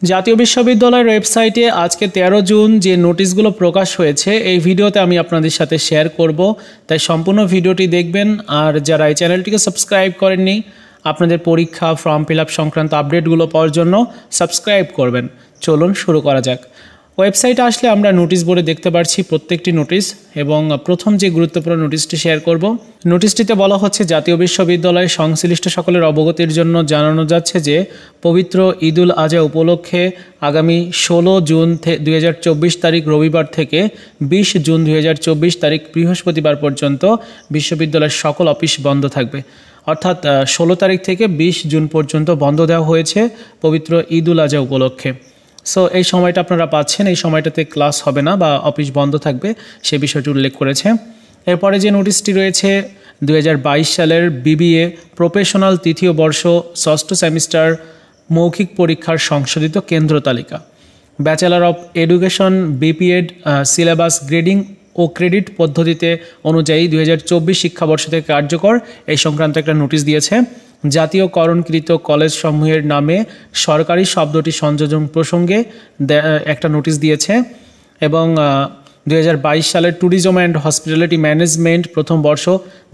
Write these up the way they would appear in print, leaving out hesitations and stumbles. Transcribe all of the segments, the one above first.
জাতীয় বিশ্ববিদ্যালয়ের ওয়েবসাইটে আজকে 13 জুন যে নোটিশগুলো প্রকাশ হয়েছে এই ভিডিওতে আমি আপনাদের সাথে শেয়ার করব, তাই সম্পূর্ণ ভিডিওটি দেখবেন। আর যারা এই চ্যানেলটিকে সাবস্ক্রাইব করেননি, আপনাদের পরীক্ষা ফর্ম ফিল আপ সংক্রান্ত আপডেটগুলো পাওয়ার জন্য সাবস্ক্রাইব করবেন। চলুন শুরু করা যাক। ওয়েবসাইটে আসলে আমরা নোটিশ বোর্ডে দেখতে পাচ্ছি প্রত্যেকটি নোটিশ, এবং প্রথম যে গুরুত্বপূর্ণ নোটিশটি শেয়ার করব, নোটিশটিতে বলা হচ্ছে জাতীয় বিশ্ববিদ্যালয়ের সংশ্লিষ্ট সকলের অবগতির জন্য জানানো যাচ্ছে যে পবিত্র ঈদুল আজহা উপলক্ষে আগামী 16 জুন 2024 তারিখ রবিবার থেকে 20 জুন 2024 তারিখ বৃহস্পতিবার পর্যন্ত বিশ্ববিদ্যালয়ের সকল অফিস বন্ধ থাকবে। অর্থাৎ 16 তারিখ থেকে 20 জুন পর্যন্ত বন্ধ দেওয়া হয়েছে পবিত্র ঈদুল আজহা উপলক্ষে। সো এই সময়টা আপনারা পাচ্ছেন, এই সময়টাতে ক্লাস হবে না বা অফিস বন্ধ থাকবে, সে বিষয়টি উল্লেখ করেছে। এরপরে যে নোটিশটি রয়েছে 2022 সালের বিবিএ প্রফেশনাল তৃতীয় বর্ষ ষষ্ঠ সেমিস্টার মৌখিক পরীক্ষার সংশোধিত কেন্দ্র তালিকা, bachelor of education BPEd syllabus grading ও ক্রেডিট পদ্ধতিতে অনুযায়ী 2024 শিক্ষাবর্ষ থেকে কার্যকর, এই সংক্রান্ত একটা নোটিশ দিয়েছে। জাতীয়করণকৃত কলেজ সমূহের নামে সরকারি শব্দটি সংযোজন প্রসঙ্গে একটা নোটিশ দিয়েছে। এবং 2022 সালের ট্যুরিজম অ্যান্ড হসপিটালিটি ম্যানেজমেন্ট প্রথম বর্ষ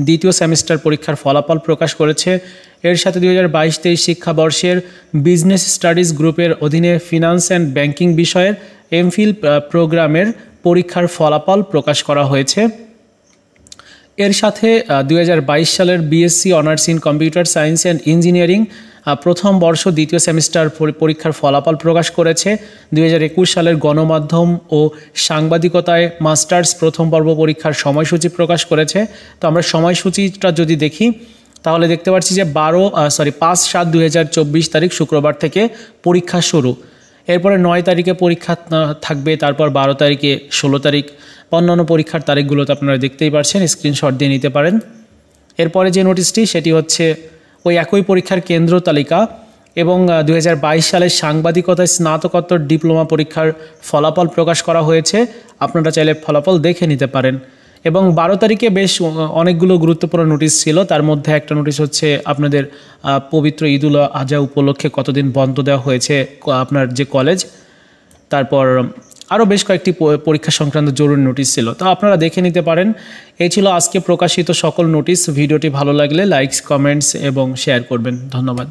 দ্বিতীয় সেমিস্টার পরীক্ষার ফলাফল প্রকাশ করেছে। এর সাথে 2022-23 শিক্ষাবর্ষের বিজনেস স্টাডিজ গ্রুপের অধীনে ফিনান্স অ্যান্ড ব্যাংকিং বিষয়ের এমফিল প্রোগ্রামের পরীক্ষার ফলাফল প্রকাশ করা হয়েছে। এর সাথে 2022 সালের BSc honours in computer science and engineering প্রথম বর্ষ দ্বিতীয় সেমিস্টার পরীক্ষার ফলাফল প্রকাশ করেছে। 2021 সালের গণমাধ্যম ও সাংবাদিকতায় মাস্টার্স প্রথম পর্ব পরীক্ষার সময়সূচি প্রকাশ করেছে। তো আমরা সময়সূচিটা যদি দেখি তাহলে দেখতে পাচ্ছি যে 5/7/2024 তারিখ শুক্রবার থেকে পরীক্ষা শুরু। এরপরে 9 তারিখে পরীক্ষা থাকবে, তারপর 12 তারিখে, 16 তারিখ, অন্যান্য পরীক্ষার তারিখগুলো তো আপনারা দেখতেই পাচ্ছেন, স্ক্রিনশট দিয়ে নিতে পারেন। এরপরে যে নোটিশটি সেটি হচ্ছে ওই একই পরীক্ষার কেন্দ্র তালিকা এবং 2022 সালের সাংবাদিকতায় স্নাতকোত্তর ডিপ্লোমা পরীক্ষার ফলাফল প্রকাশ করা হয়েছে। আপনারা চাইলে ফলাফল দেখে নিতে পারেন। এবং 12 তারিখে বেশ অনেকগুলো গুরুত্বপূর্ণ নোটিশ ছিল, তার মধ্যে একটা নোটিশ হচ্ছে আপনাদের পবিত্র ঈদুল আজহা উপলক্ষে কতদিন বন্ধ দেওয়া হয়েছে আপনার যে কলেজ, তারপর আরও বেশ কয়েকটি পরীক্ষা সংক্রান্ত জরুরি নোটিশ ছিল, তো আপনারা দেখে নিতে পারেন। এই ছিল আজকে প্রকাশিত সকল নোটিশ। ভিডিওটি ভালো লাগলে লাইকস, কমেন্টস এবং শেয়ার করবেন। ধন্যবাদ।